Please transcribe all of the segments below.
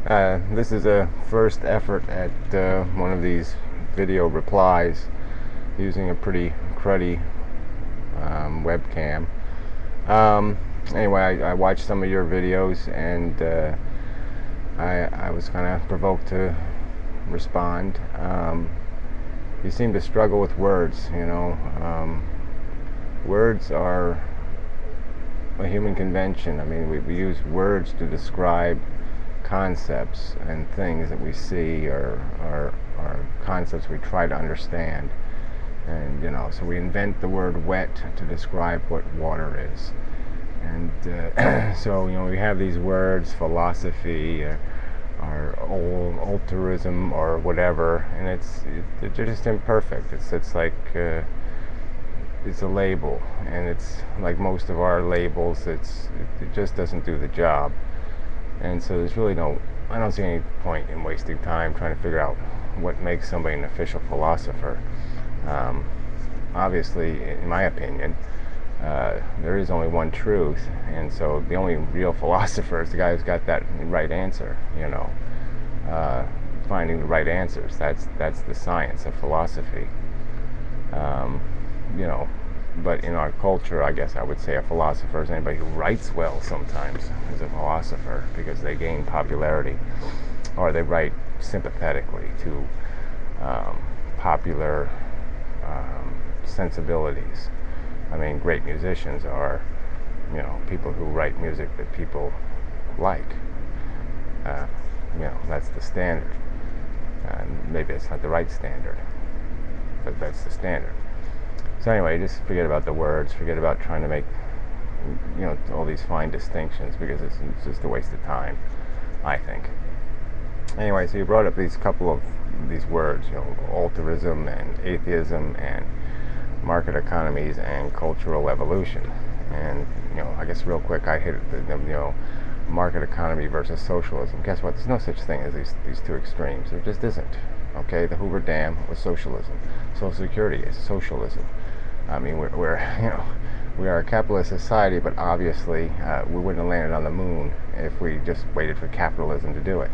This is a first effort at one of these video replies using a pretty cruddy webcam. Anyway, I watched some of your videos and I was kind of provoked to respond. You seem to struggle with words, you know. Words are a human convention. I mean, we use words to describe concepts and things that we see, or concepts we try to understand. And you know, so we invent the word wet to describe what water is. And so you know, we have these words, philosophy, or altruism, or whatever, and they're just imperfect. It's like it's a label, and it's like most of our labels. It just doesn't do the job. And so there's really I don't see any point in wasting time trying to figure out what makes somebody an official philosopher. Obviously, in my opinion, there is only one truth, and so the only real philosopher is the guy who's got that right answer. You know, finding the right answers. That's the science of philosophy. You know, but in our culture, I guess I would say a philosopher is anybody who writes well. Sometimes is a philosopher because they gain popularity, or they write sympathetically to popular sensibilities. I mean, great musicians are, you know, people who write music that people like. You know, that's the standard. Maybe it's not the right standard, but that's the standard. So anyway, just forget about the words, forget about trying to make, you know, all these fine distinctions, because it's just a waste of time, I think. Anyway, so you brought up these couple of these words, you know, altruism and atheism and market economies and cultural evolution. And, you know, I guess real quick, I hit the you know, market economy versus socialism. Guess what? There's no such thing as these two extremes. There just isn't. Okay, the Hoover Dam was socialism. Social Security is socialism. I mean, we're you know, we are a capitalist society, but obviously we wouldn't have landed on the moon if we just waited for capitalism to do it.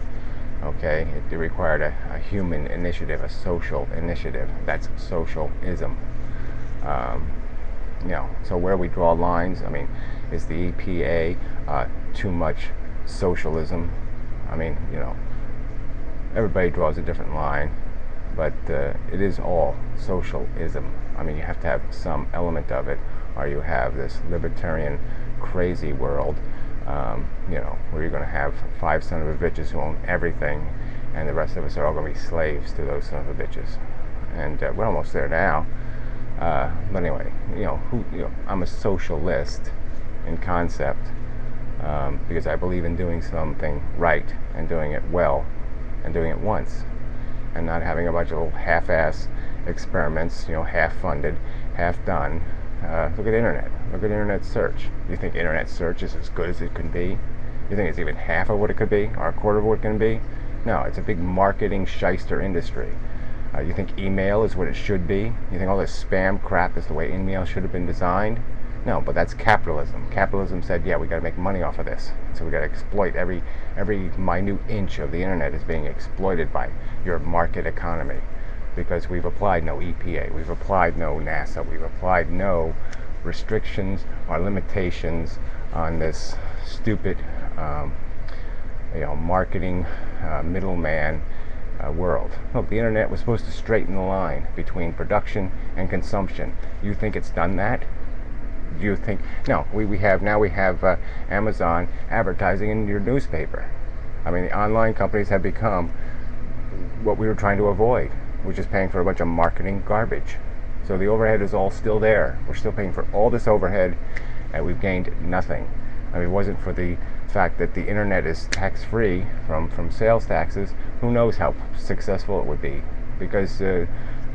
Okay, it required a human initiative, a social initiative. That's socialism. You know, so where we draw lines, I mean, is the EPA too much socialism? I mean, you know, everybody draws a different line, but it is all socialism. I mean, you have to have some element of it, or you have this libertarian crazy world, you know, where you're going to have 5 son of a bitches who own everything, and the rest of us are all going to be slaves to those son of a bitches. And we're almost there now. But anyway, you know, I'm a socialist in concept, because I believe in doing something right and doing it well and doing it once, and not having a bunch of little half-ass experiments, you know, half-funded, half-done. Look at internet. Look at internet search. You think internet search is as good as it can be? You think it's even half of what it could be, or a quarter of what it can be? No, it's a big marketing shyster industry. You think email is what it should be? You think all this spam crap is the way email should have been designed? No, but that's capitalism. Capitalism said, yeah, we got to make money off of this, so we got to exploit every minute inch of the internet is being exploited by your market economy, because we've applied no EPA, we've applied no NASA, we've applied no restrictions or limitations on this stupid, you know, marketing middleman world. Look, the internet was supposed to straighten the line between production and consumption. You think it's done that? Do you think? No, we have Amazon advertising in your newspaper. I mean, the online companies have become what we were trying to avoid, which is paying for a bunch of marketing garbage. So the overhead is all still there. We're still paying for all this overhead, and we've gained nothing. I mean, it wasn't for the fact that the internet is tax-free from sales taxes, who knows how successful it would be, because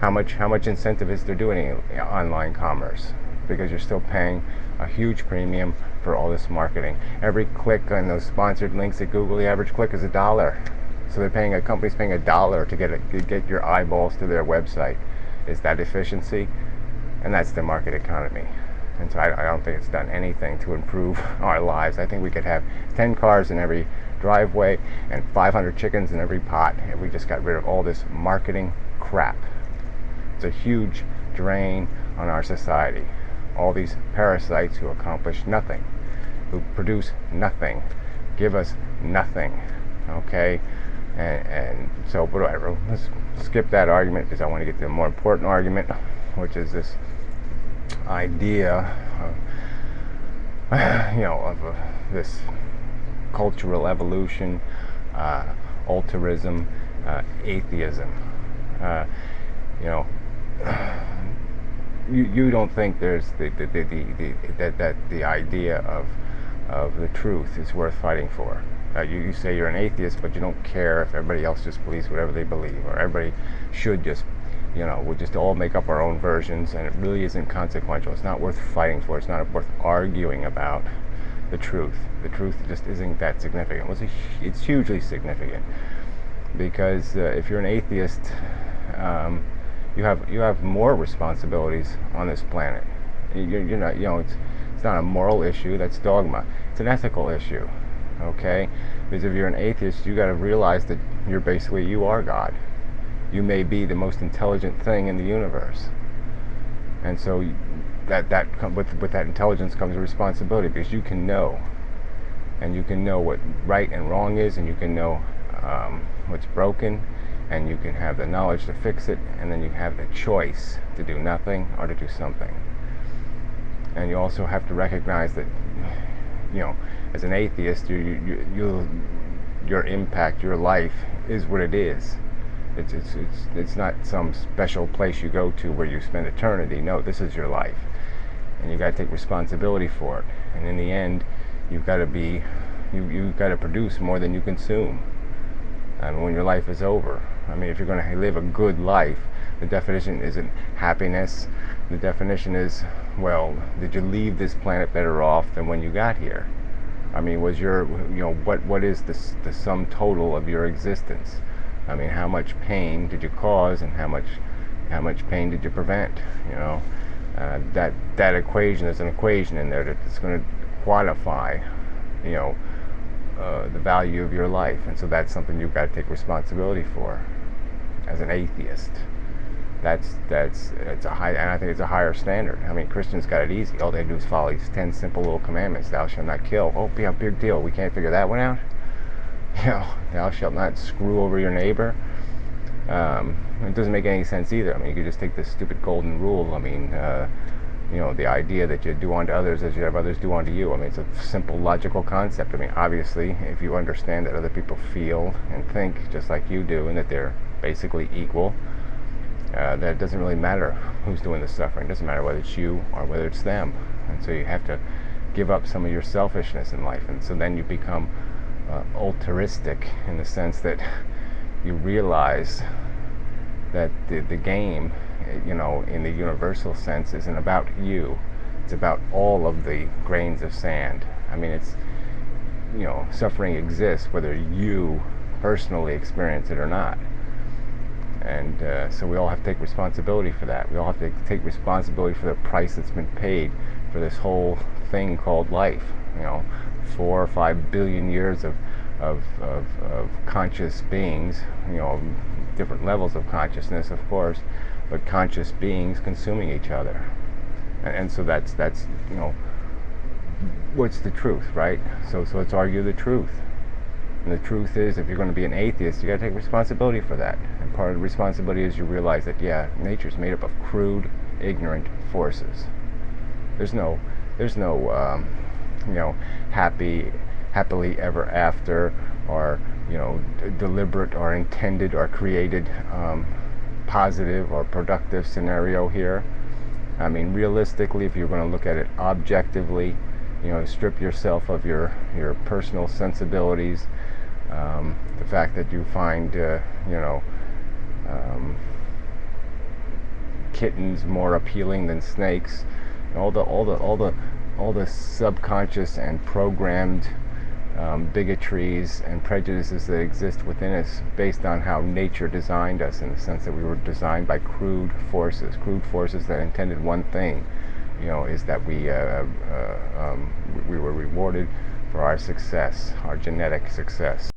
how much incentive is there doing online commerce? Because you're still paying a huge premium for all this marketing. Every click on those sponsored links at Google, the average click is $1. So a company's paying $1 to get your eyeballs to their website. Is that efficiency? And that's the market economy. And so I don't think it's done anything to improve our lives. I think we could have 10 cars in every driveway and 500 chickens in every pot, and we just got rid of all this marketing crap. It's a huge drain on our society. All these parasites who accomplish nothing, who produce nothing, give us nothing, okay? And so, whatever, let's skip that argument because I want to get to the more important argument, which is this idea of this cultural evolution, altruism, atheism. You don't think there's the idea of the truth is worth fighting for. You say you're an atheist, but you don't care if everybody else just believes whatever they believe, or everybody should just, we'll just all make up our own versions, and it really isn't consequential. It's not worth fighting for. It's not worth arguing about the truth. The truth just isn't that significant. Well, it's hugely significant, because if you're an atheist, you have more responsibilities on this planet. You're not, it's not a moral issue. That's dogma. It's an ethical issue. Okay, because if you're an atheist, you got to realize that you are God. You may be the most intelligent thing in the universe, and so with that intelligence comes a responsibility, because you can know, and you can know what right and wrong is, and you can know what's broken, and you can have the knowledge to fix it, and then you have the choice to do nothing or to do something. And you also have to recognize that, as an atheist, your impact, your life is what it is. It's not some special place you go to where you spend eternity. No, this is your life, and you got to take responsibility for it. And in the end, you've got to produce more than you consume. And when your life is over, if you're going to live a good life, the definition isn't happiness. The definition is, well, did you leave this planet better off than when you got here? Was your, what is the sum total of your existence? How much pain did you cause, and how much pain did you prevent? That equation, there's an equation in there that's going to quantify, the value of your life, and so that's something you've got to take responsibility for as an atheist. It's a high, and I think it's a higher standard. Christians got it easy. All they do is follow these 10 simple little commandments. Thou shalt not kill. Oh, yeah, big deal. We can't figure that one out. Thou shalt not screw over your neighbor. It doesn't make any sense either. You could just take this stupid golden rule. The idea that you do unto others as you have others do unto you. It's a simple logical concept. Obviously, if you understand that other people feel and think just like you do, and that they're basically equal, that it doesn't really matter who's doing the suffering. It doesn't matter whether it's you or whether it's them. And so you have to give up some of your selfishness in life, and so then you become altruistic in the sense that you realize that the game, in the universal sense, isn't about you. It's about all of the grains of sand. It's, suffering exists whether you personally experience it or not. And so we all have to take responsibility for that. We all have to take responsibility for the price that's been paid for this whole thing called life. 4 or 5 billion years of conscious beings, different levels of consciousness, of course, but conscious beings consuming each other. And so that's what's the truth, right? So let's argue the truth. And the truth is, if you're going to be an atheist, you got to take responsibility for that. And part of the responsibility is you realize that, nature's made up of crude, ignorant forces. There's no happily ever after, or deliberate or intended or created positive or productive scenario here. Realistically, if you're going to look at it objectively, strip yourself of your personal sensibilities, the fact that you find kittens more appealing than snakes, all the subconscious and programmed bigotries and prejudices that exist within us based on how nature designed us, in the sense that we were designed by crude forces that intended one thing, is that we were rewarded for our success, our genetic success.